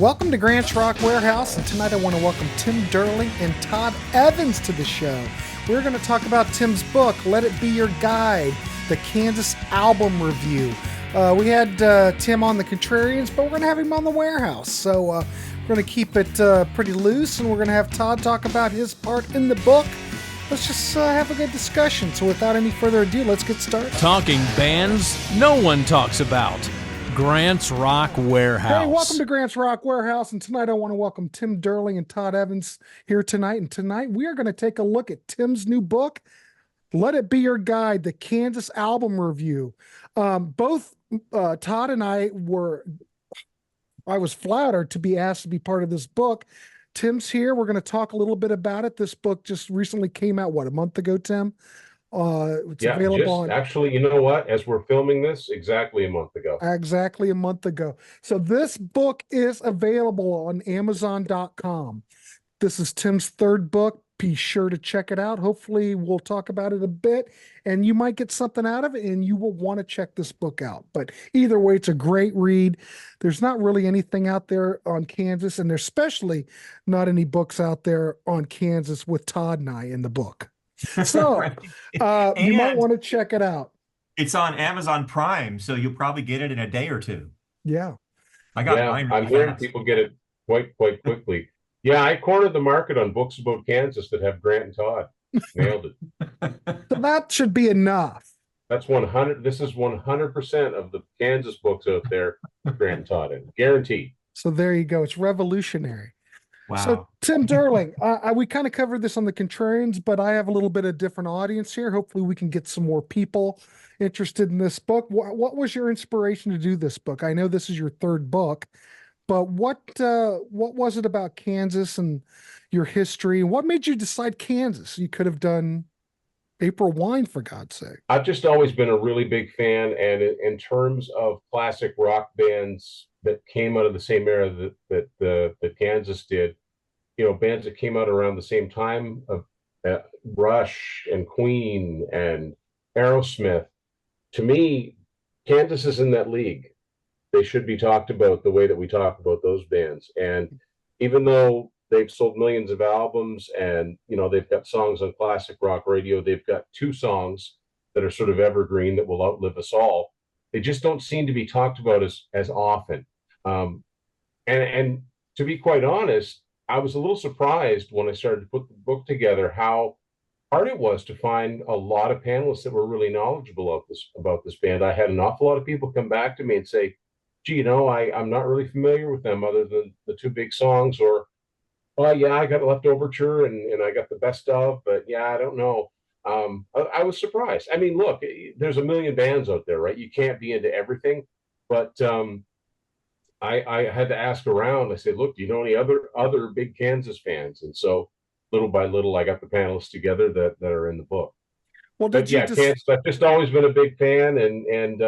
Welcome to Grant's Rock Warehouse, and tonight I want to welcome Tim Durling and Todd Evans to the show. We're going to talk about Tim's book, Let It Be Your Guide, the Kansas album review. We had Tim on the Contrarians, but we're going to have him on the Warehouse. So we're going to keep it pretty loose, and we're going to have Todd talk about his part in the book. Let's just have a good discussion. So without any further ado, let's get started. Talking bands no one talks about. Grant's Rock Warehouse. Hey, welcome to Grant's Rock Warehouse. And tonight I want to welcome Tim Durling and Todd Evans here tonight. And tonight we are going to take a look at Tim's new book, Let It Be Your Guide, the Kansas album review. Both Todd and I was flattered to be asked to be part of this book. Tim's here. We're going to talk a little bit about it. This book just recently came out, a month ago, Tim? It's available on... Actually, you know what? As we're filming this, exactly a month ago. Exactly a month ago. So this book is available on Amazon.com. This is Tim's third book. Be sure to check it out. Hopefully we'll talk about it a bit and you might get something out of it and you will want to check this book out. But either way, it's a great read. There's not really anything out there on Kansas, and there's especially not any books out there on Kansas with Todd and I in the book. So Right. you might want to check it out. It's on Amazon Prime, so you'll probably get it in a day or two. Yeah. I got mine really I'm hearing fast. people get it quite quickly. Yeah, I cornered the market on books about Kansas that have Grant and Todd. Nailed it. So that should be enough. That's 100. This is 100% of the Kansas books out there, Grant and Todd in. Guaranteed. So there you go. It's revolutionary. Wow. So Tim Durling, we kind of covered this on the Contrarians, but I have a little bit of different audience here. Hopefully we can get some more people interested in this book. What was your inspiration to do this book? I know this is your third book, but what was it about Kansas and your history? And what made you decide Kansas? You could have done April Wine, for God's sake. I've just always been a really big fan, and in terms of classic rock bands that came out of the same era that Kansas did, bands that came out around the same time of Rush and Queen and Aerosmith. To me, Kansas is in that league. They should be talked about the way that we talk about those bands. And even though they've sold millions of albums and, they've got songs on classic rock radio, they've got two songs that are sort of evergreen that will outlive us all. They just don't seem to be talked about as often. And to be quite honest, I was a little surprised when I started to put the book together how hard it was to find a lot of panelists that were really knowledgeable about this band. I had an awful lot of people come back to me and say, gee, I'm not really familiar with them other than the two big songs, or, oh yeah, I got Leftoverture and I got the best of, but yeah, I don't know. I was surprised. I mean, look, there's a million bands out there, right? You can't be into everything, but I had to ask around. I said, look, do you know any other big Kansas fans? And so little by little, I got the panelists together that are in the book. Well, Kansas, I've just always been a big fan, and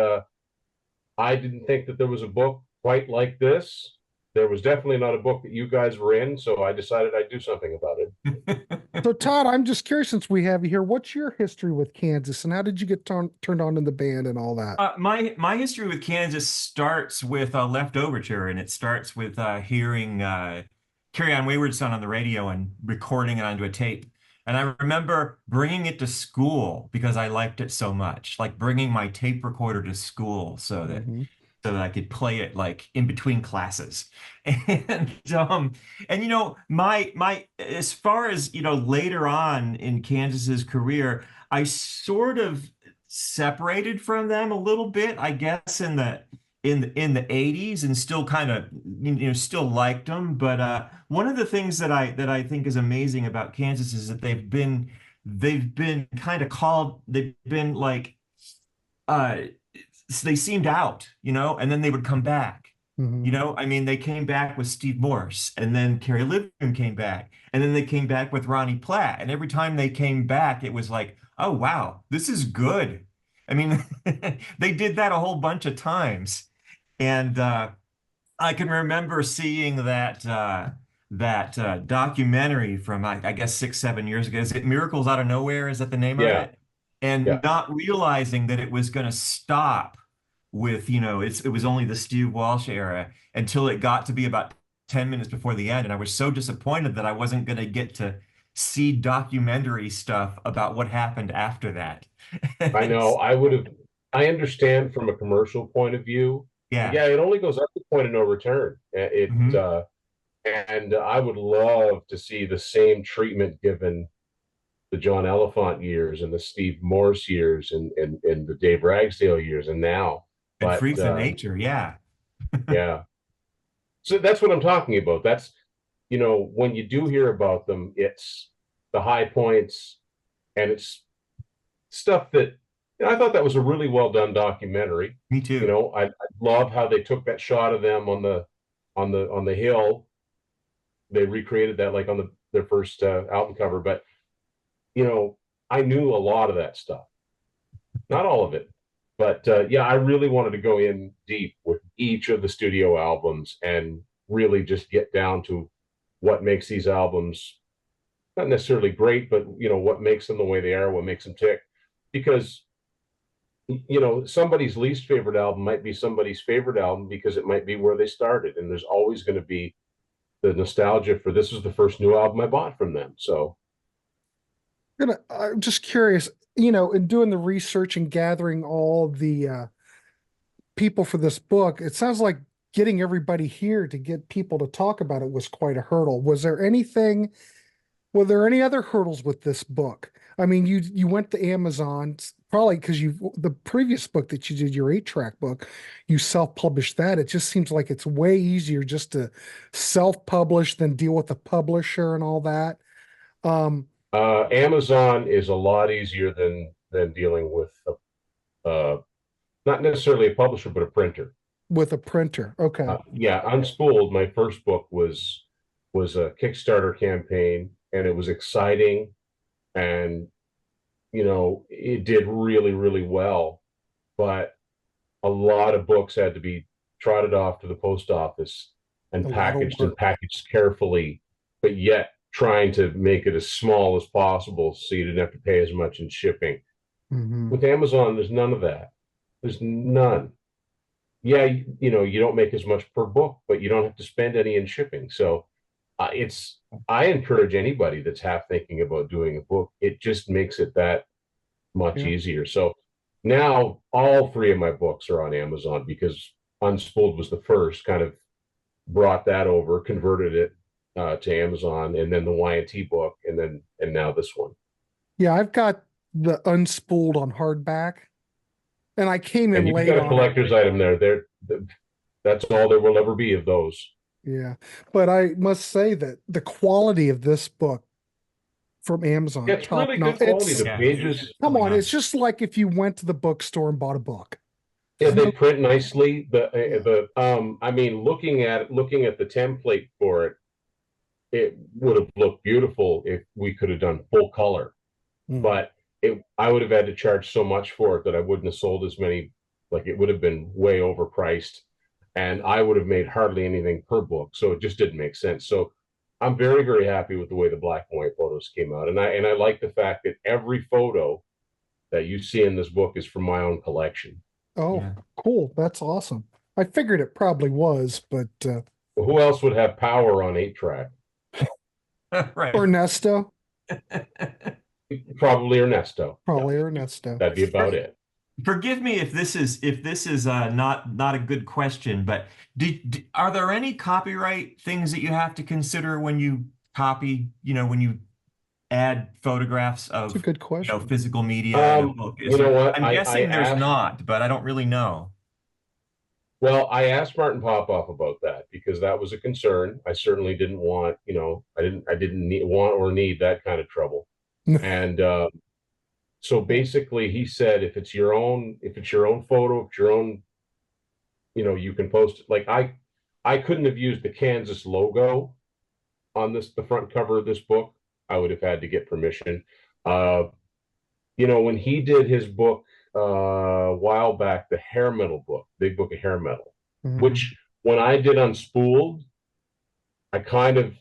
I didn't think that there was a book quite like this. There was definitely not a book that you guys were in, so I decided I'd do something about it. So Todd, I'm just curious, since we have you here, what's your history with Kansas and how did you get turned on in the band and all that? My history with Kansas starts with Leftoverture, and it starts with hearing Carry On Wayward Son on the radio and recording it onto a tape. And I remember bringing it to school because I liked it so much, like bringing my tape recorder to school so that I could play it like in between classes. And my as far as later on in Kansas's career, I sort of separated from them a little bit, I guess, in the 80s, and still kind of still liked them. But one of the things that I think is amazing about Kansas is that they've been kind of called, they've been like they seemed out, and then they would come back. I mean, they came back with Steve Morse, and then Kerry Livgren came back, and then they came back with Ronnie Platt, and every time they came back it was like, oh wow, this is good. I mean, they did that a whole bunch of times. And I can remember seeing that documentary from I guess 6-7 years ago. Is it Miracles Out of Nowhere? Is that the name of it? And not realizing that it was going to stop with, it was only the Steve Walsh era until it got to be about 10 minutes before the end, and I was so disappointed that I wasn't going to get to see documentary stuff about what happened after that. I know. I understand from a commercial point of view. Yeah. Yeah, it only goes up to point of no return. Mhm. And I would love to see the same treatment given the John Elephant years and the Steve Morse years and the Dave Ragsdale years and now. And But Freaks of Nature, yeah. yeah, so that's what I'm talking about. That's, when you do hear about them, it's the high points and it's stuff that, I thought that was a really well done documentary. Me too. I love how they took that shot of them on the hill. They recreated that like on their first album cover, but I knew a lot of that stuff, not all of it, but yeah, I really wanted to go in deep with each of the studio albums and really just get down to what makes these albums not necessarily great, but what makes them the way they are, what makes them tick, because somebody's least favorite album might be somebody's favorite album because it might be where they started, and there's always going to be the nostalgia for this was the first new album I bought from them. So I'm just curious, in doing the research and gathering all the people for this book, it sounds like getting everybody here to get people to talk about it was quite a hurdle. Were there any other hurdles with this book? I mean, you went to Amazon probably because the previous book that you did, your 8-track book, you self-published that. It just seems like it's way easier just to self-publish than deal with the publisher and all that. Amazon is a lot easier than dealing with not necessarily a publisher, but a printer. With a printer. Okay. Yeah, Unspooled, my first book was a Kickstarter campaign, and it was exciting, and it did really, really well. But a lot of books had to be trotted off to the post office and packaged carefully, but yet trying to make it as small as possible so you didn't have to pay as much in shipping. Mm-hmm. With Amazon, there's none of that. There's none. Yeah, you don't make as much per book, but you don't have to spend any in shipping. So I encourage anybody that's half thinking about doing a book. It just makes it that much easier. So now all 3 of my books are on Amazon because Unspooled was the first, kind of brought that over, converted it to Amazon, and then the Y&T book, and now this one. Yeah, I've got the Unspooled on hardback, and I came in late. You've got a collector's item there. That's all there will ever be of those. Yeah, but I must say that the quality of this book from Amazon, it's top really notch. good quality. The pages. Come on, it's just like if you went to the bookstore and bought a book. Yeah, they print nicely. I mean, looking at the template for it, it would have looked beautiful if we could have done full color, but I would have had to charge so much for it that I wouldn't have sold as many. Like, it would have been way overpriced, and I would have made hardly anything per book. So it just didn't make sense. So I'm very, very happy with the way the black and white photos came out, and I like the fact that every photo that you see in this book is from my own collection. Oh, yeah. Cool! That's awesome. I figured it probably was, but well, who else would have power on 8-track? Right. Ernesto. Probably Ernesto. Probably Ernesto. That'd be about it. Forgive me if this is not a good question, but are there any copyright things that you have to consider when you copy? When you add photographs of That's a good question. Physical media in a book? What? I'm guessing there's not, but I don't really know. Well, I asked Martin Popoff about that because that was a concern. I certainly didn't want, I didn't want or need that kind of trouble. And so basically he said, if it's your own photo, if it's your own, you can post it. Like I couldn't have used the Kansas logo on the front cover of this book. I would have had to get permission. When he did his book a while back, the hair metal book, Big Book of Hair Metal, which when I did Unspooled, I kind of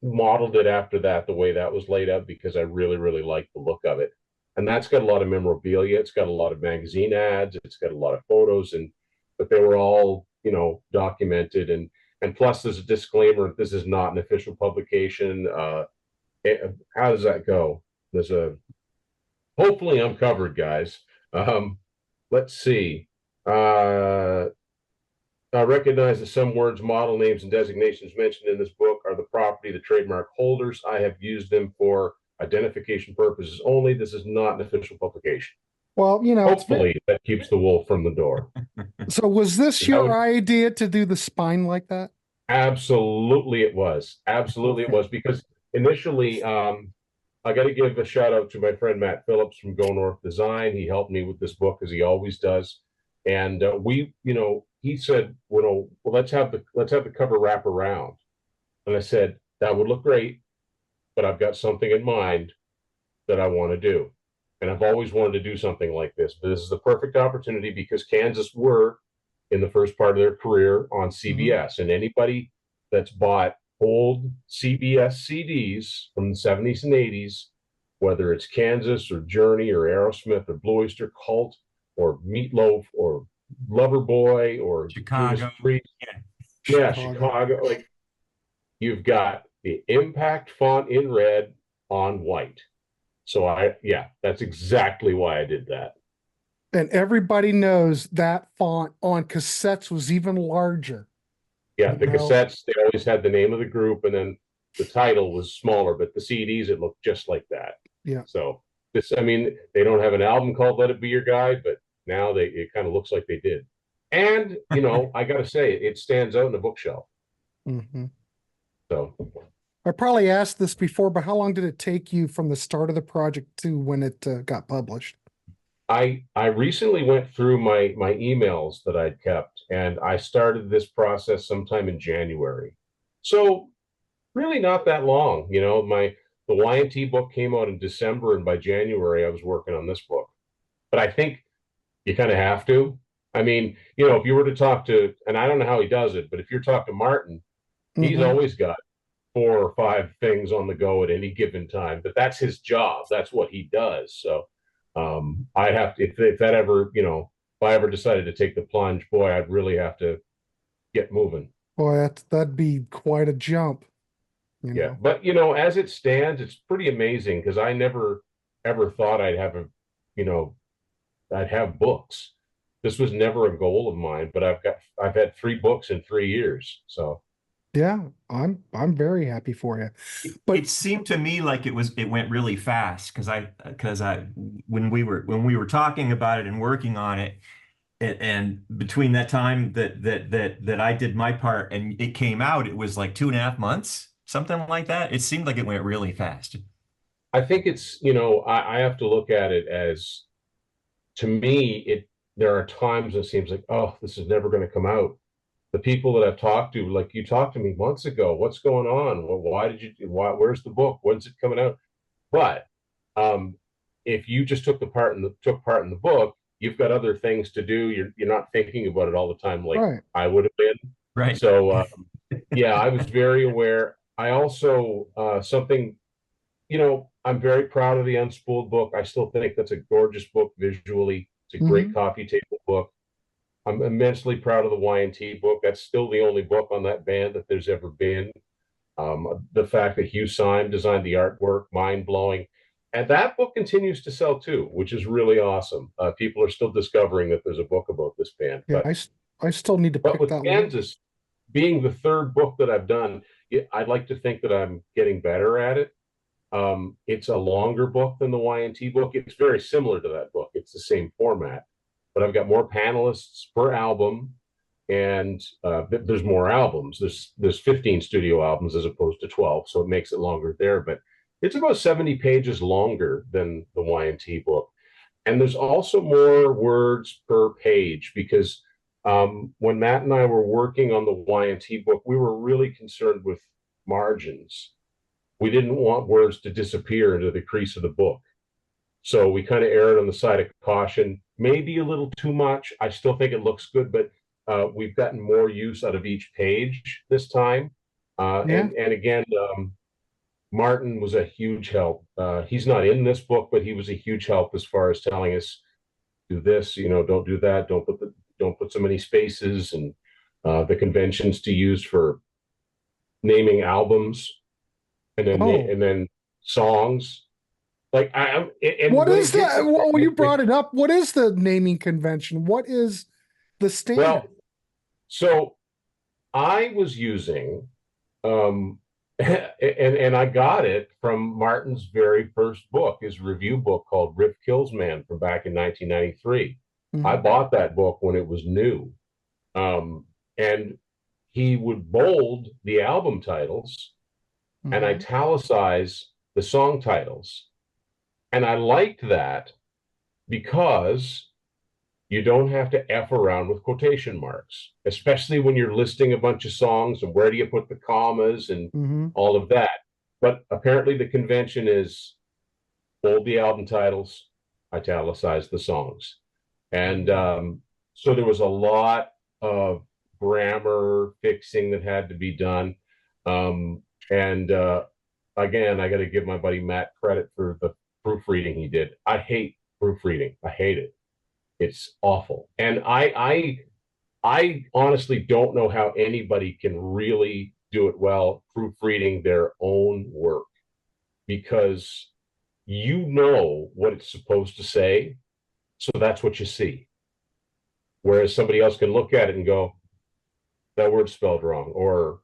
modeled it after that, the way that was laid out, because I really, really liked the look of it. And that's got a lot of memorabilia. It's got a lot of magazine ads. It's got a lot of photos, but they were all, documented. And And plus, there's a disclaimer: this is not an official publication. How does that go? There's a hopefully I'm covered, guys. Let's see. I recognize that some words, model names, and designations mentioned in this book are the property of the trademark holders. I have used them for identification purposes only. This is not an official publication. Well, hopefully that keeps the wolf from the door. So was this your idea to do the spine like that? Absolutely it was. Absolutely it was, because initially, I got to give a shout out to my friend Matt Phillips from Go North Design. He helped me with this book, as he always does. And he said, well, let's have the cover wrap around. And I said, that would look great, but I've got something in mind that I want to do. And I've always wanted to do something like this, but this is the perfect opportunity because Kansas were in the first part of their career on CBS, and anybody that's bought old CBS CDs from the 70s and 80s, whether it's Kansas or Journey or Aerosmith or Blue Oyster Cult or Meatloaf or Loverboy or Chicago. Chicago. Like, you've got the Impact font in red on white. So that's exactly why I did that. And everybody knows that font on cassettes was even larger. Yeah, the cassettes, they always had the name of the group, and then the title was smaller, but the CDs, it looked just like that. Yeah. So they don't have an album called Let It Be Your Guide, but now it kind of looks like they did. And, I got to say, it stands out in the bookshelf. Mm-hmm. So I probably asked this before, but how long did it take you from the start of the project to when it got published? I recently went through my emails that I'd kept, and I started this process sometime in January. So really not that long. The Y&T book came out in December, and by January I was working on this book. But I think you kind of have to. I mean, if you were to talk to, and I don't know how he does it, but if you're talking to Martin, he's always got 4 or 5 things on the go at any given time, but that's his job. That's what he does. So I have to, if that ever, if I ever decided to take the plunge, boy, I'd really have to get moving. Boy, that'd be quite a jump. Yeah. But, as it stands, it's pretty amazing because I never ever thought I'd have I'd have books. This was never a goal of mine, but I've had 3 books in 3 years. So yeah, I'm very happy for you. But it seemed to me like it went really fast because when we were talking about it and working on it, and between that time that I did my part and it came out, it was like 2.5 months, something like that. It seemed like it went really fast. I think it's, I have to look at it as, to me, there are times it seems like, oh, this is never going to come out. The people that I've talked to, like you talked to me months ago, what's going on? Well, where's the book? When's it coming out? But if you just took part in the book, you've got other things to do. You're not thinking about it all the time like I would have been. Right. So I was very aware. I also something, I'm very proud of the Unspooled book. I still think that's a gorgeous book visually. It's a great coffee table book. I'm immensely proud of the Y&T book. That's still the only book on that band that there's ever been. The fact that Hugh Syme designed the artwork, mind-blowing. And that book continues to sell too, which is really awesome. People are still discovering that there's a book about this band. Yeah, I still need to pick that one. But with Kansas being the 3rd book that I've done, I'd like to think that I'm getting better at it. It's a longer book than the Y&T book. It's very similar to that book. It's the same format. But I've got more panelists per album, and there's more albums. There's 15 studio albums as opposed to 12, so it makes it longer there. But it's about 70 pages longer than the Y&T book. And there's also more words per page because when Matt and I were working on the Y&T book, we were really concerned with margins. We didn't want words to disappear into the crease of the book. So we kind of erred on the side of caution, maybe a little too much. I still think it looks good, but we've gotten more use out of each page this time. And again, Martin was a huge help. He's not in this book, but he was a huge help as far as telling us, do this, don't do that, don't put so many spaces, and the conventions to use for naming albums, and then Oh. and then songs. Like and What when is it gets that? Well, you brought it up. What is the naming convention? What is the standard? well, so I was using and I got it from Martin's very first book, his review book called Riff Kills Man from back in 1993. I bought that book when it was new. And he would bold the album titles and italicize the song titles. And I liked that because you don't have to F around with quotation marks, especially when you're listing a bunch of songs and where do you put the commas and all of that. But apparently the convention is bold the album titles, italicize the songs. And so there was a lot of grammar fixing that had to be done. And again, I got to give my buddy Matt credit for the proofreading he did. I hate proofreading. I hate it. It's awful. And I honestly don't know how anybody can really do it well proofreading their own work, because you know what it's supposed to say, so that's what you see. Whereas somebody else can look at it and go, that word's spelled wrong, or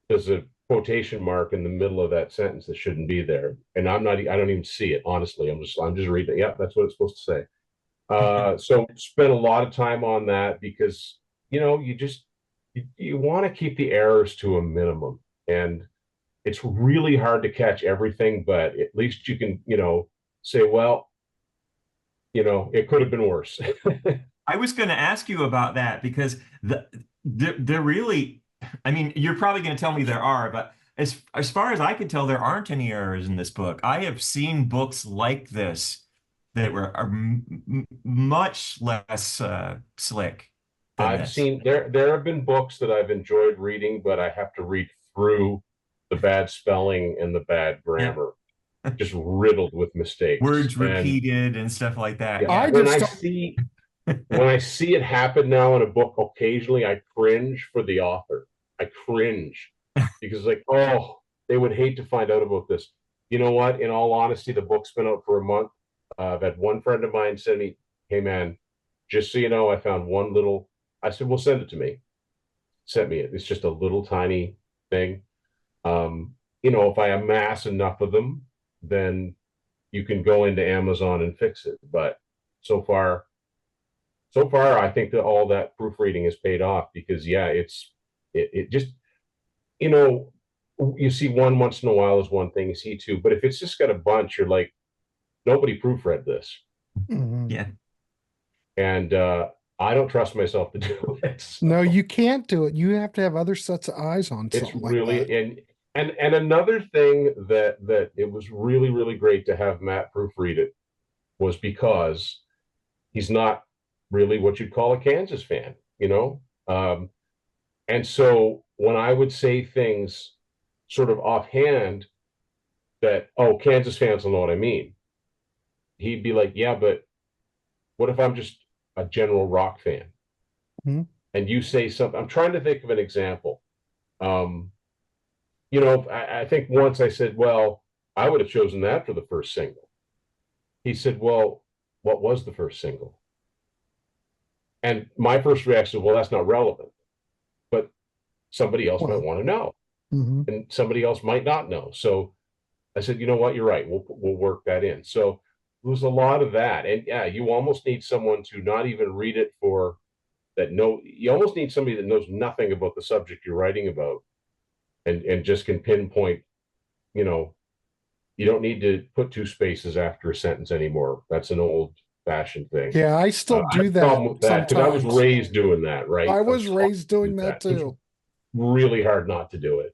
there's a quotation mark in the middle of that sentence that shouldn't be there. And I don't even see it, honestly. I'm just reading it. Yeah, that's what it's supposed to say. So spent a lot of time on that because, you know, you want to keep the errors to a minimum, and it's really hard to catch everything, but at least you can, you know, say, well, you know, it could have been worse. I was going to ask you about that because they're really, I mean, you're probably going to tell me there are, but as far as I can tell, there aren't any errors in this book. I have seen books like this that are much less slick than I've this. seen there have been books that I've enjoyed reading, but I have to read through the bad spelling and the bad grammar, just riddled with mistakes. Words repeated and stuff like that. Yeah. When I see it happen now in a book, occasionally I cringe for the author. I cringe because, like, oh, they would hate to find out about this. You know what? In all honesty, the book's been out for a month. I've had one friend of mine send me, hey man, just so you know, I found one little, I said, well, send it to me. Sent me it. It's just a little tiny thing. You know, if I amass enough of them, then you can go into Amazon and fix it. But so far, I think that all that proofreading has paid off because, yeah, it just, you know, you see one once in a while is one thing, you see two, but if it's just got a bunch, you're like, nobody proofread this. Yeah. And I don't trust myself to do it. So. No, you can't do it. You have to have other sets of eyes on something. It's really like that. And another thing that it was really, really great to have Matt proofread it was because he's not really what you'd call a Kansas fan, you know? And so when I would say things sort of offhand that, oh, Kansas fans will know what I mean, he'd be like, yeah, but what if I'm just a general rock fan? And you say something, I'm trying to think of an example. You know, I think once I said, well, I would have chosen that for the first single. He said, well, what was the first single? And my first reaction was, well, that's not relevant. But somebody else might want to know. And somebody else might not know. So I said, you know what, you're right. We'll work that in. So there was a lot of that. And yeah, you almost need someone to not even read it for that. You almost need somebody that knows nothing about the subject you're writing about and just can pinpoint, you know, you don't need to put two spaces after a sentence anymore. That's an old fashioned thing. Yeah, I still do that sometimes. I was raised doing that, right? I was raised doing that too. Really hard not to do it.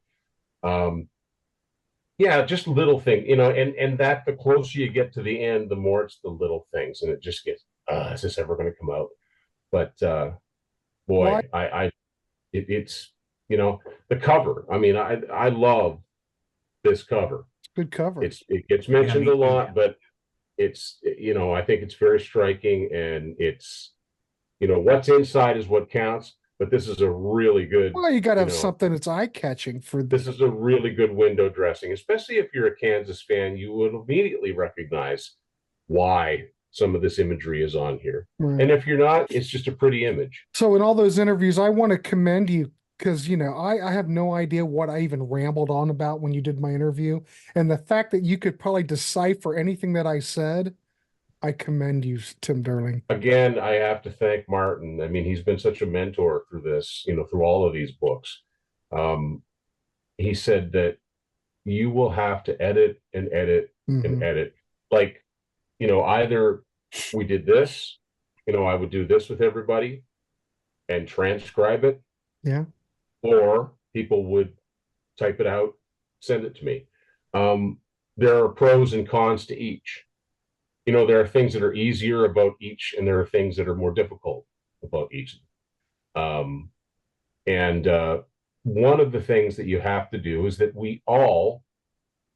Yeah, just little thing, you know, and that the closer you get to the end, the more it's the little things, and it just gets, is this ever going to come out? But boy, it's, you know, the cover. I mean, I love this cover. It's a good cover. It gets mentioned a lot, but it's, you know, I think it's very striking, and it's, you know, what's inside is what counts. but this is a really good, Well, you got to you have know, something that's eye-catching for this is a really good window dressing, especially if you're a Kansas fan. You will immediately recognize why some of this imagery is on here. Right. And if you're not, it's just a pretty image. So in all those interviews, I want to commend you because, I have no idea what I even rambled on about when you did my interview. And the fact that you could probably decipher anything that I said, I commend you, Tim Durling. Again, I have to thank Martin. I mean, he's been such a mentor through this, through all of these books. He said that you will have to edit and edit and edit. Like, either we did this, I would do this with everybody and transcribe it. Yeah. Or people would type it out, send it to me. There are pros and cons to each. There are things that are easier about each, and there are things that are more difficult about each. And one of the things that you have to do is that we all,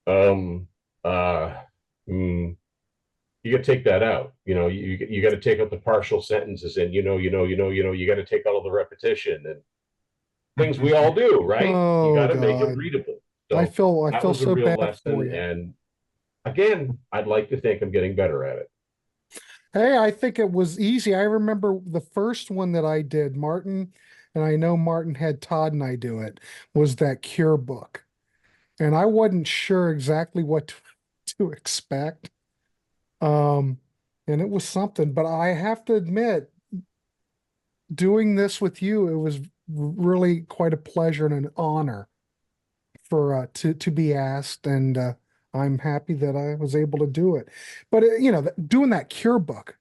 you got to take that out. You got to take out the partial sentences, and you got to take out all the repetition and things we all do, right? Oh, you got to make it God. readable. So I feel that was a so real bad lesson, for you. and again, I'd like to think I'm getting better at it. Hey, I think it was easy. I remember the first one that I did, Martin, and I know Martin had Todd and I do it, was that Cure book. And I wasn't sure exactly what to expect. And it was something, but I have to admit, doing this with you, it was really quite a pleasure and an honor for to be asked, and I'm happy that I was able to do it. But doing that Cure book,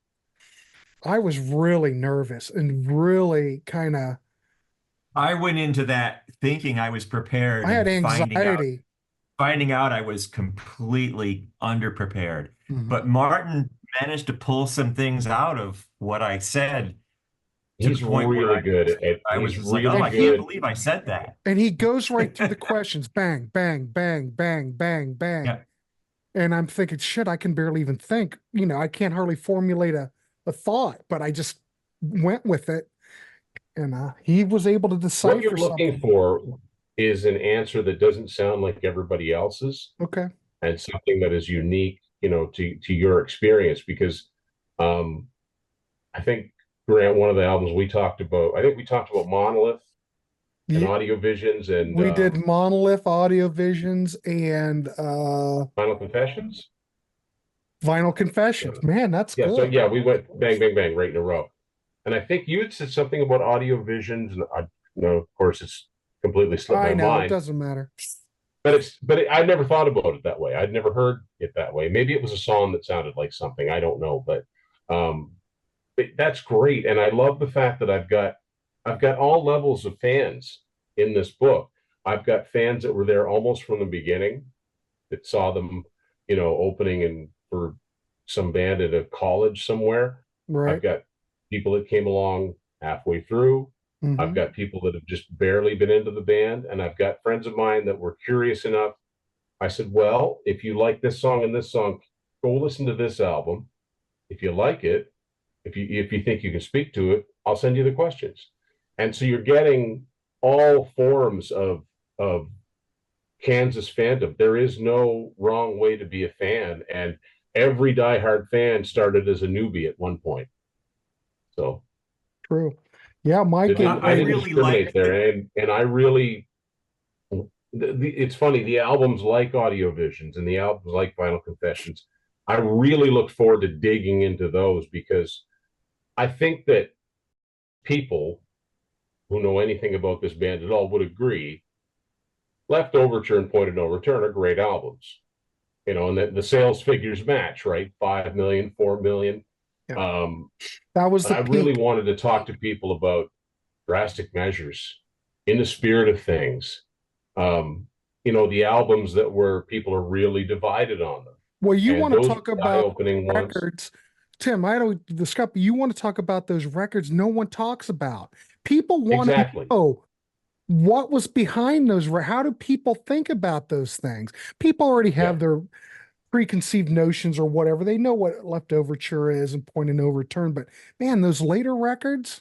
I was really nervous and really kind of. I went into that thinking I was prepared. I had and anxiety. Finding out I was completely underprepared. Mhm. But Martin managed to pull some things out of what I said to He's the point where really good. I was He's just like, really oh, I can't good. believe I said that. And he goes right through the questions, bang, bang, bang, bang, bang, bang. Yeah. And I'm thinking, shit, I can barely even think. I can't hardly formulate a thought, but I just went with it. And he was able to decipher What you're looking something. for is an answer that doesn't sound like everybody else's, Okay. and something that is unique, to your experience. Because I think, Grant, one of the albums we talked about, I think we talked about Monolith and Yeah, Audio Visions, and we did Monolith, Audio Visions, and Final Confessions. Vinyl Confessions. Man, that's Yeah, so good. yeah, we went bang, bang, bang right in a row. And I think you had said something about Audio Visions, and of course, it's completely slipped I my know, it mind. doesn't matter. But I'd never thought about it that way. I'd never heard it that way. Maybe it was a song that sounded like something. I don't know, but that's great. And I love the fact that I've got all levels of fans in this book. I've got fans that were there almost from the beginning, that saw them, opening and for some band at a college somewhere. Right. I've got people that came along halfway through. I've got people that have just barely been into the band, and I've got friends of mine that were curious enough. I said, well, if you like this song and this song, go listen to this album. If you like it, if you think you can speak to it, I'll send you the questions. And so you're getting all forms of Kansas fandom. There is no wrong way to be a fan, and every diehard fan started as a newbie at one point. So True. Yeah, Mike. I didn't discriminate there, and I really. It's funny, the albums like Audio Visions and the albums like Vinyl Confessions, I really look forward to digging into those, because I think that people who know anything about this band at all would agree Left Overture and Point of No Return are great albums, and the sales figures match, right? 5 million, 4 million. Yeah. That was I really wanted to talk to people about Drastic Measures, In the Spirit of Things. The albums that where people are really divided on them. Well, you want to talk about opening records, Tim. I don't discuss. You want to talk about those records no one talks about. People want to know what was behind those. How do people think about those things? People already have their preconceived notions or whatever. They know what Left Overture is and Point of No Return. But man, those later records,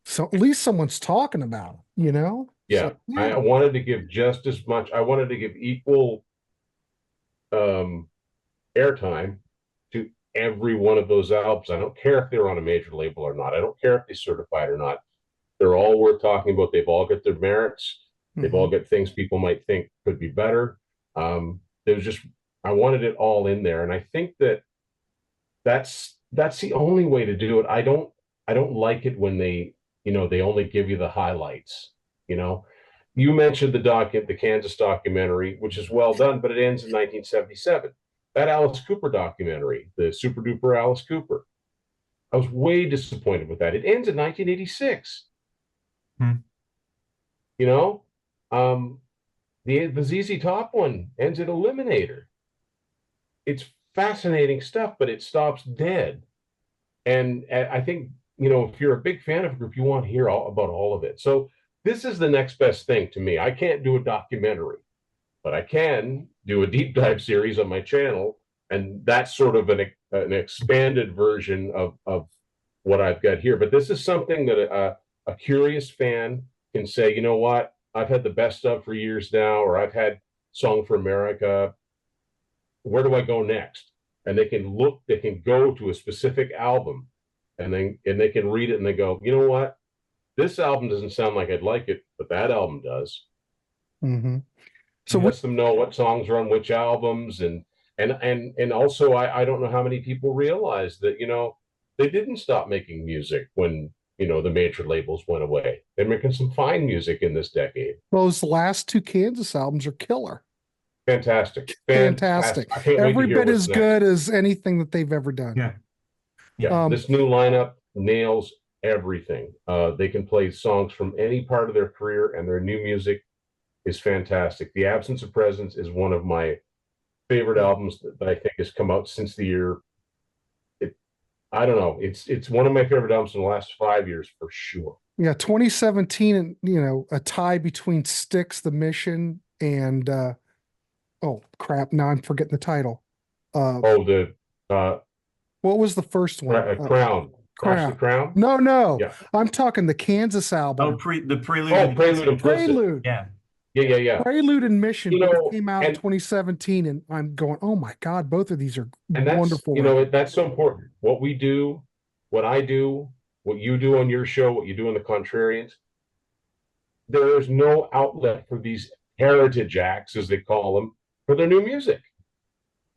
So at least someone's talking about it, you know? Yeah, So, I wanted to give just as much. I wanted to give equal um, airtime to every one of those albums. I don't care if they're on a major label or not. I don't care if they're certified or not. They're all worth talking about. They've all got their merits. They've all got things people might think could be better. There's just I wanted it all in there, and I think that that's the only way to do it. I don't like it when they only give you the highlights. You know, you mentioned the Kansas documentary, which is well done, but it ends in 1977. That Alice Cooper documentary, the Super Duper Alice Cooper, I was way disappointed with that. It ends in 1986. You know, the ZZ Top one ends at Eliminator. It's fascinating stuff, but it stops dead. And I think, if you're a big fan of a group, you want to hear about all of it. So this is the next best thing to me. I can't do a documentary, but I can do a deep dive series on my channel. And that's sort of an expanded version of what I've got here. But this is something that a curious fan can say, you know what, I've had the best of for years now, or I've had Song for America. Where do I go next? And they can go to a specific album, and they can read it and they go, you know what? This album doesn't sound like I'd like it, but that album does. So lets them know what songs are on which albums, and also I don't know how many people realize that they didn't stop making music when the major labels went away. They're making some fine music in this decade. Those last two Kansas albums are killer. Fantastic. Every bit as good as anything that they've ever done. Yeah. This new lineup nails everything. They can play songs from any part of their career, and their new music is fantastic. The Absence of Presence is one of my favorite albums that I think has come out since the year. I don't know. It's one of my favorite albums in the last 5 years for sure. Yeah, 2017, and a tie between Styx, The Mission, and oh crap! Now I'm forgetting the title. What was the first one? Crown. Crash the Crown? No. Yeah. I'm talking the Kansas album. The Prelude. Oh, Prelude and Prelude. Yeah. Yeah. Prelude and Mission came out in 2017, and I'm going, oh my God, both of these are wonderful. That's so important. What we do, what I do, what you do on your show, what you do on the Contrarians, there is no outlet for these heritage acts, as they call them, for their new music.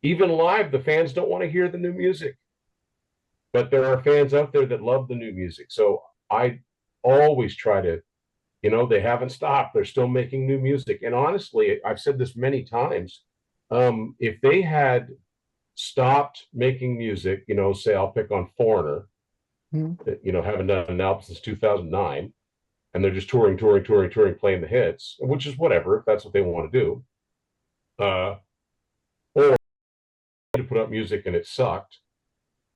Even live, the fans don't want to hear the new music. But there are fans out there that love the new music. So I always try to, they haven't stopped. They're still making new music. And honestly, I've said this many times. If they had stopped making music, say I'll pick on Foreigner, that, haven't done an album since 2009, and they're just touring, playing the hits, which is whatever, if that's what they want to do. Or to put up music and it sucked.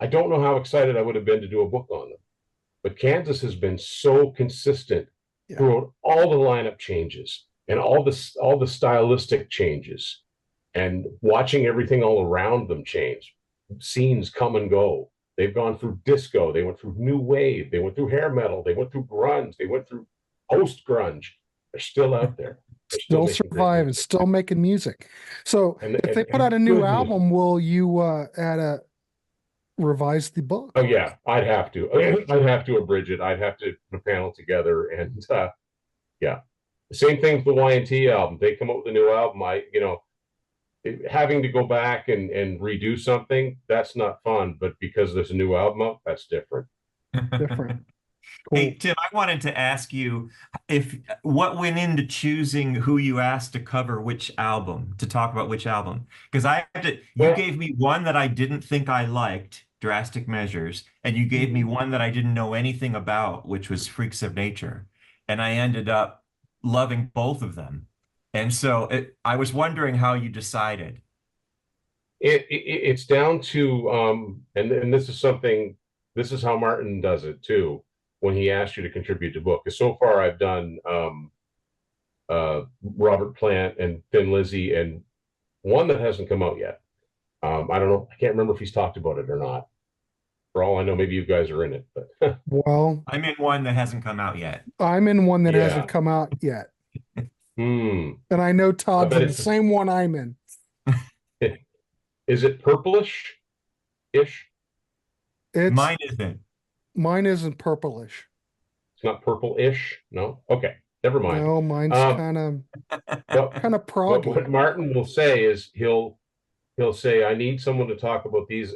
I don't know how excited I would have been to do a book on them. But Kansas has been so consistent throughout all the lineup changes and all the stylistic changes, and watching everything all around them change. Scenes come and go. They've gone through disco. They went through new wave. They went through hair metal. They went through grunge. They went through post-grunge. They're still out there. Still surviving, still making music. So if they put out a new album, will you revise the book? Oh yeah, I'd have to. I'd have to abridge it. I'd have to put a panel together, and the same thing with the Y&T album. They come up with a new album. Having to go back and redo something, that's not fun. But because there's a new album up, that's different. Cool. Hey, Tim, I wanted to ask you what went into choosing who you asked to cover which album, to talk about which album. Because you gave me one that I didn't think I liked, Drastic Measures, and you gave me one that I didn't know anything about, which was Freaks of Nature. And I ended up loving both of them. And so I was wondering how you decided. It's down to, and this is how Martin does it too, when he asks you to contribute to book. Because so far I've done Robert Plant and Thin Lizzy, and one that hasn't come out yet. I don't know. I can't remember if he's talked about it or not. For all I know, maybe you guys are in it, but Well, I'm in one that hasn't come out yet. I'm in one that Yeah. hasn't come out yet. hmm. And I know Todd's bet in the it's- same one I'm in. Is it purplish-ish? Mine isn't. Mine isn't purplish. It's not purple-ish? No? Okay, never mind. No, mine's Um, kind of But, but proggy. what Martin will say is he'll say, I need someone to talk about these,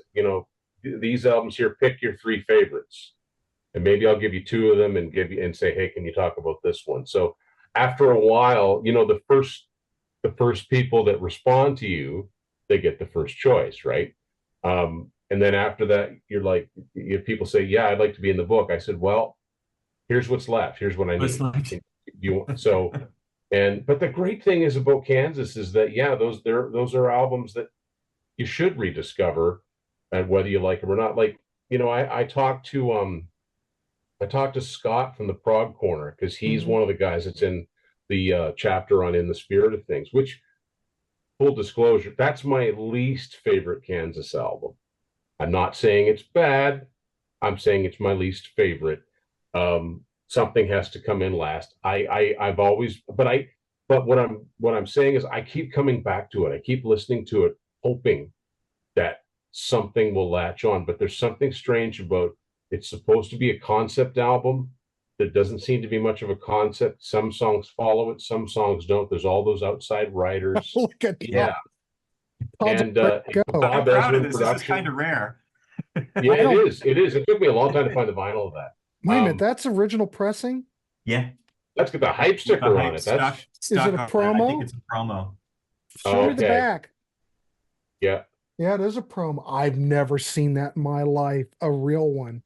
these albums here, pick your 3 favorites. And maybe I'll give you 2 of them and say, hey, can you talk about this one? So after a while, the first people that respond to you, they get the first choice, right? And then after that, you're like, if people say, yeah, I'd like to be in the book. I said, well, here's what's left. Here's what I need. But the great thing is about Kansas is that, yeah, those are albums that you should rediscover, and whether you like them or not. Like, I talked to Scott from the Prog Corner, because he's one of the guys that's in the chapter on In the Spirit of Things, which, full disclosure, that's my least favorite Kansas album. I'm not saying it's bad. I'm saying it's my least favorite. Something has to come in last. I've always, but what I'm saying is I keep coming back to it. I keep listening to it, hoping that something will latch on. But there's something strange about it's supposed to be a concept album. There doesn't seem to be much of a concept. Some songs follow it, some songs don't. There's all those outside writers. Look at Yeah. Todd's And go. Bob I'm proud of Ezrin this. This is production. kind of rare. Yeah, it is. It is. It took me a long time to find the vinyl of that. Wait a minute, that's original pressing? Yeah. That's got the hype sticker The on hype it. That's Is it a on it. promo? I think it's a promo. Show me the okay. back. Yeah. Yeah, it is a promo. I've never seen that in my life. A real one.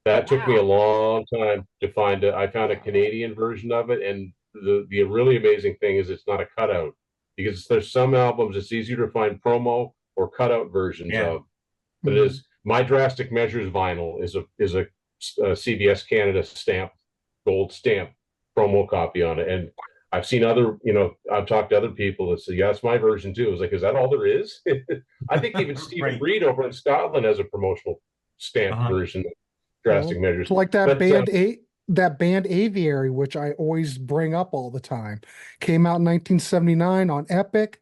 That took me a long time to find it. I found a Canadian version of it, and the really amazing thing is it's not a cutout, because there's some albums it's easier to find promo or cutout versions of. But it is My Drastic Measures vinyl is a CBS Canada gold stamp promo copy on it, and I've seen I've talked to other people that say, yeah, that's my version too. I was like, is that all there is? I think even Stephen Reed over in Scotland has a promotional stamp version of Drastic Measures. Like that But, that band Aviary, which I always bring up all the time, came out in 1979 on Epic.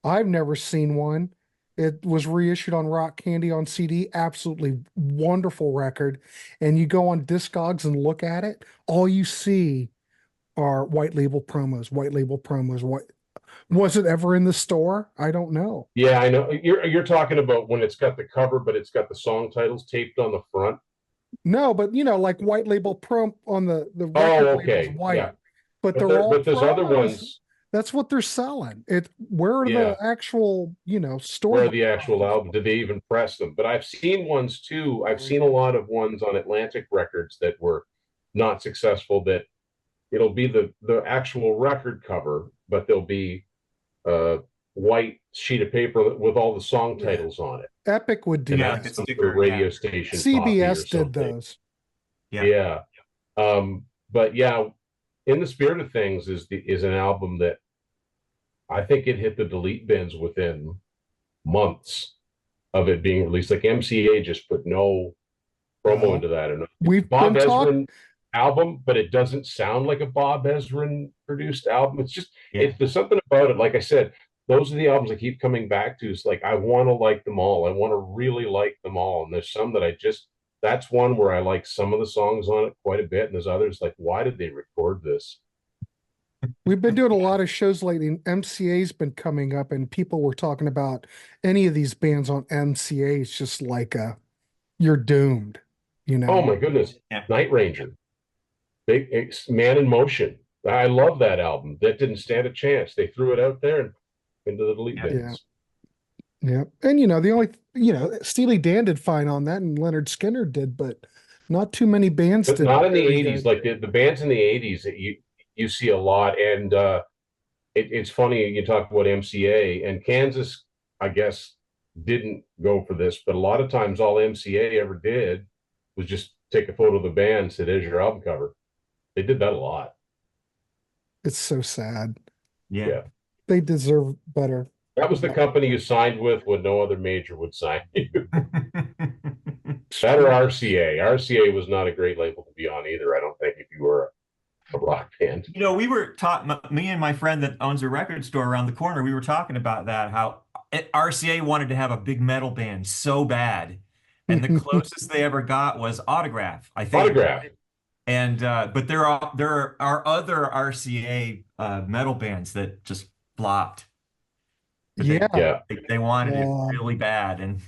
I've never seen one. It was reissued on Rock Candy on CD. Absolutely wonderful record. And you go on Discogs and look at it, all you see are white label promos, white label promos. What was it ever in the store? I don't know. Yeah, I know. You're talking about when it's got the cover, but it's got the song titles taped on the front. No, but like white label prom on the record okay. label's white. Yeah. But they're all but there's other promos. ones. That's what they're selling. Where are the actual, store? Where are the actual album? Did they even press them? But I've seen ones too. I've seen a lot of ones on Atlantic Records that were not successful, that it'll be the actual record cover, but there'll be a white sheet of paper with all the song titles on it. Epic would do that. Some sort of radio station. CBS did those. Yeah. But yeah, In the Spirit of Things is an album that I think it hit the delete bins within months of it being released. Like MCA just put no promo into that. And We've Bob been Ezrin album, but it doesn't sound like a Bob Ezrin produced album. It's just there's something about it. Like I said, those are the albums I keep coming back to. It's like I want to like them all. I want to really like them all. And there's some that that's one where I like some of the songs on it quite a bit, and there's others like, why did they record this? We've been doing a lot of shows lately, and MCA's been coming up, and people were talking about any of these bands on MCA. It's just like you're doomed, Oh my goodness. Night Ranger. Big Man in Motion. I love that album. That didn't stand a chance. They threw it out there and into the delete bins. Yeah. And the only Steely Dan did fine on that, and Leonard Skinner did, but not too many bands But did. not in the 80s. Like the bands in the 80s that you see a lot. And it's funny, you talk about MCA, and Kansas, I guess, didn't go for this, but a lot of times all MCA ever did was just take a photo of the band and say, there's your album cover. They did that a lot. It's so sad. Yeah. They deserve better. That was the company you signed with when no other major would sign you. That or RCA. RCA was not a great label to be on either. I don't think if you were a rock band. You know, we were taught, me and my friend that owns a record store around the corner, we were talking about that, how RCA wanted to have a big metal band so bad. And the closest they ever got was Autograph, I think. Autograph. And but there are other RCA metal bands that just flopped. Yeah. They wanted it really bad, and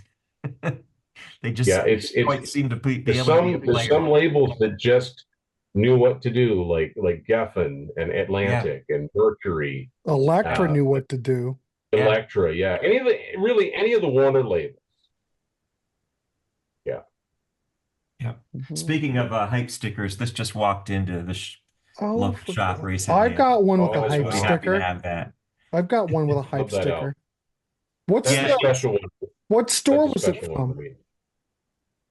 they just it's quite seem to be there's able to be a there's player. some labels that just knew what to do, like Geffen and Atlantic and Mercury. Elektra knew what to do. Elektra, yeah. Any of the Warner labels. Yeah. Yeah. Speaking of hype stickers, this just walked into the local shop recently. I've got one with a hype Really happy sticker. to have that. I've got one with a hype sticker. That's a special one. What store was it from?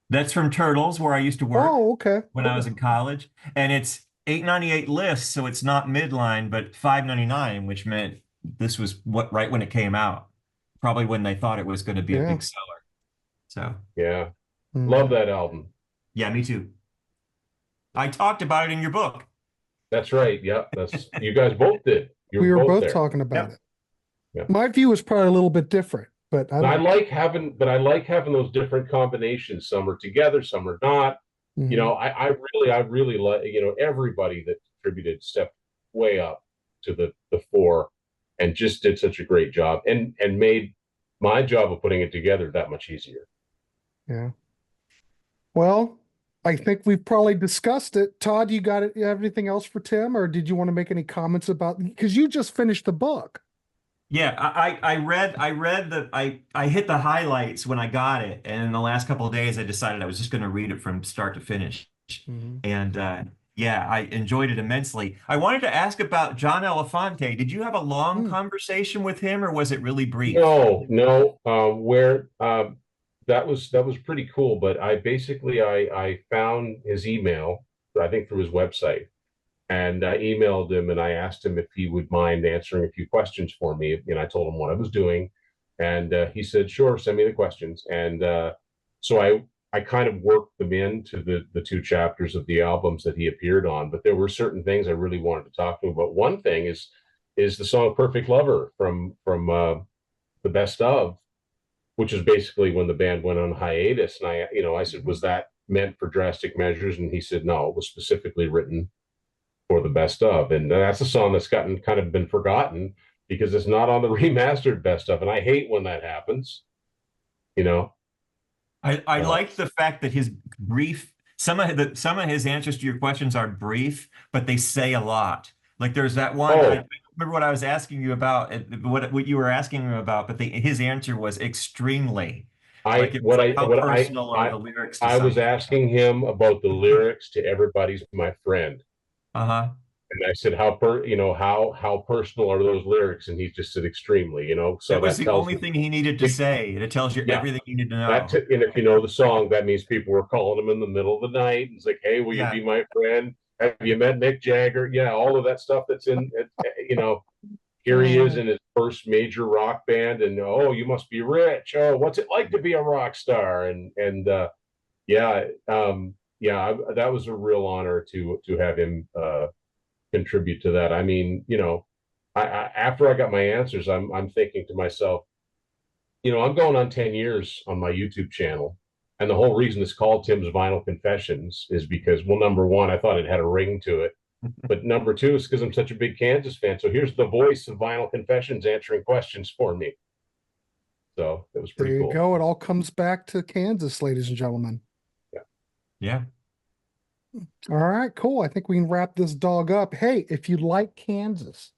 That's from Turtles, where I used to work. Oh, okay. When I was in college, and it's $8.98 list, so it's not midline, but $5.99, which meant this was right when it came out, probably when they thought it was going to be a big seller. So yeah, love that album. Yeah, me too. I talked about it in your book. That's right. Yeah, that's you guys both did. We were both talking about it. Yeah. My view is probably a little bit different, but I like having those different combinations. Some are together, some are not. You know, I really like, you know, everybody that contributed stepped way up to the fore and just did such a great job and made my job of putting it together that much easier. Yeah. Well, I think we've probably discussed it. Todd, you got it? You have anything else for Tim, or did you want to make any comments about, because you just finished the book? Yeah, I hit the highlights when I got it, and in the last couple of days I decided I was just going to read it from start to finish. And yeah, I enjoyed it immensely. I wanted to ask about John Elefante. Did you have a long conversation with him, or was it really brief? No. That was pretty cool, but I found his email, I think through his website. And I emailed him and I asked him if he would mind answering a few questions for me. And I told him what I was doing. And he said, sure, send me the questions. And so I kind of worked them into the two chapters of the albums that he appeared on. But there were certain things I really wanted to talk to him about. One thing is the song Perfect Lover from the Best Of, which is basically when the band went on hiatus. And I said, was that meant for Drastic Measures? And he said, no, it was specifically written for the Best Of. And that's a song that's kind of been forgotten because it's not on the remastered Best Of. And I hate when that happens, you know. I like the fact that his brief, some of his answers to your questions are brief, but they say a lot. Like there's that one, I remember what I was asking you about, what you were asking him about, but his answer was extremely. I was asking him about the lyrics to Everybody's My Friend. And I said, how personal are those lyrics? And he just said, extremely, you know. So that was the only thing he needed to say. It tells you everything you need to know. And if you know the song, that means people were calling him in the middle of the night. And it's like, hey, will you be my friend? Have you met Mick Jagger? Yeah, all of that stuff that's in, you know, here he is in his first major rock band. And, oh, you must be rich. Oh, what's it like to be a rock star? And that was a real honor to have him contribute to that. I mean, you know, after I got my answers, I'm thinking to myself, you know, I'm going on 10 years on my YouTube channel. And the whole reason it's called Tim's Vinyl Confessions is because, well, number one, I thought it had a ring to it. But number two is because I'm such a big Kansas fan. So here's the voice of Vinyl Confessions answering questions for me. So it was pretty cool. There you go. It all comes back to Kansas, ladies and gentlemen. Yeah. All right, cool. I think we can wrap this dog up. Hey, if you like Kansas,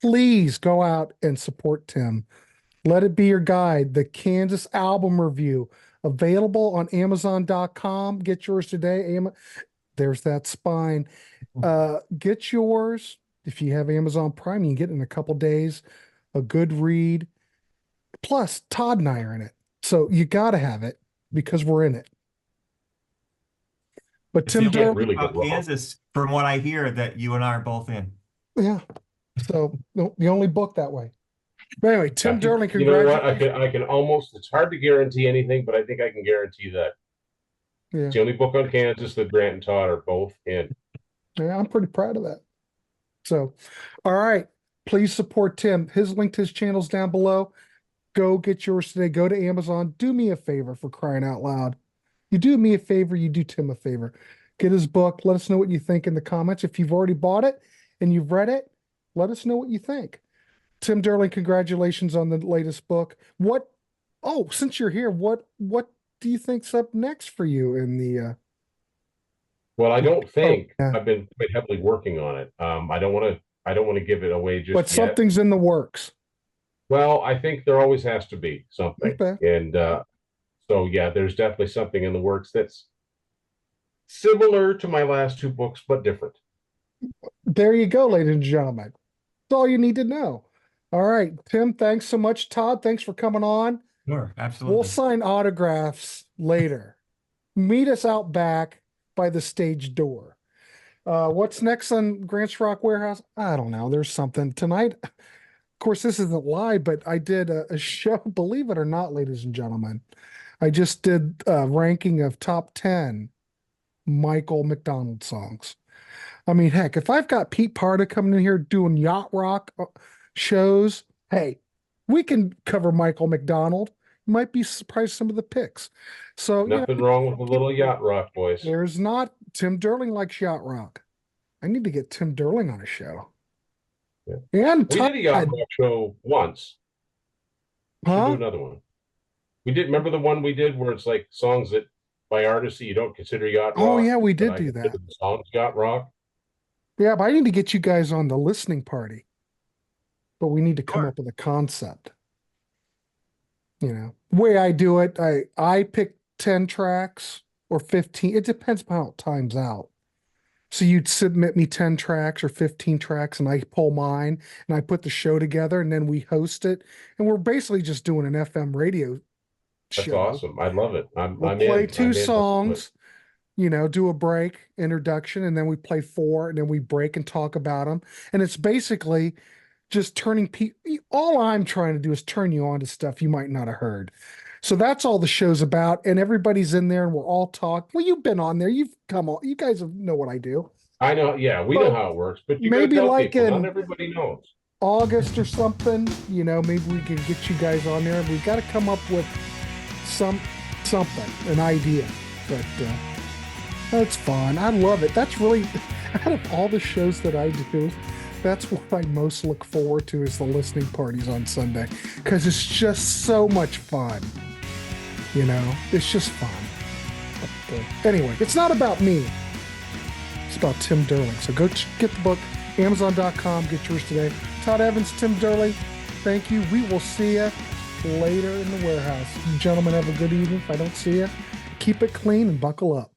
please go out and support Tim. Let it be your guide. The Kansas album review, available on Amazon.com. Get yours today. There's that spine. Get yours. If you have Amazon Prime, you can get it in a couple days. A good read. Plus, Todd and I are in it. So you got to have it because we're in it. But Tim Durling, really good Kansas, from what I hear, that you and I are both in. Yeah. So the only book that way. But anyway, Tim Durling, congratulations. You know what? I can almost, it's hard to guarantee anything, but I think I can guarantee that Yeah. It's the only book on Kansas that Grant and Todd are both in. Yeah, I'm pretty proud of that. So, all right. Please support Tim. His link to his channel's down below. Go get yours today. Go to Amazon. Do me a favor, for crying out loud. You do me a favor, you do Tim a favor. Get his book. Let us know what you think in the comments. If you've already bought it and you've read it, let us know what you think. Tim Durling, congratulations on the latest book. Since you're here, what do you think's up next for you in the Well, I don't think yeah. I've been quite heavily working on it. I don't want to give it away just but yet. something's in the works. Well, I think there always has to be something. Okay. And so yeah, there's definitely something in the works that's similar to my last two books, but different. There you go, ladies and gentlemen. That's all you need to know. All right, Tim, thanks so much. Todd, thanks for coming on. Sure, absolutely. We'll sign autographs later. Meet us out back by the stage door. What's next on Grants Rock Warehouse? I don't know. There's something tonight. Of course, this isn't live, but I did a show, believe it or not, ladies and gentlemen. I just did a ranking of top 10 Michael McDonald songs. I mean, heck, if I've got Pete Parda coming in here doing yacht rock shows, hey, we can cover Michael McDonald. You might be surprised some of the picks. So Nothing wrong with a little yacht rock, boys. There's not. Tim Durling likes yacht rock. I need to get Tim Durling on a show. Yeah. And we did a yacht rock show once. We should do another one. We did. Remember the one we did where it's like songs that by artists that you don't consider yacht rock? Oh yeah, we did do that. Songs yacht rock. Yeah, but I need to get you guys on the listening party. But we need to come up with a concept. You know, the way I do it, I pick 10 tracks or 15. It depends on how it times out. So you'd submit me 10 tracks or 15 tracks and I pull mine and I put the show together and then we host it. And we're basically just doing an FM radio show. That's awesome. I love it. We'll play two songs, you know, do a break, introduction, and then we play 4 and then we break and talk about them. And it's basically just turning people. All I'm trying to do is turn you on to stuff you might not have heard. So that's all the show's about. And everybody's in there and we're all talking. Well, you've been on there. You've come on. You guys know what I do. I know. Yeah, we know how it works. But you maybe tell like people, in not everybody knows. August or something, you know, maybe we can get you guys on there. We've got to come up with something, an idea. But that's fun. I love it. That's really, out of all the shows that I do, that's what I most look forward to is the listening parties on Sunday, because it's just so much fun. You know, it's just fun. But, anyway, it's not about me. It's about Tim Durling. So go get the book, Amazon.com. Get yours today. Todd Evans, Tim Durling, thank you. We will see you later in the warehouse. You gentlemen have a good evening. If I don't see you, keep it clean and buckle up.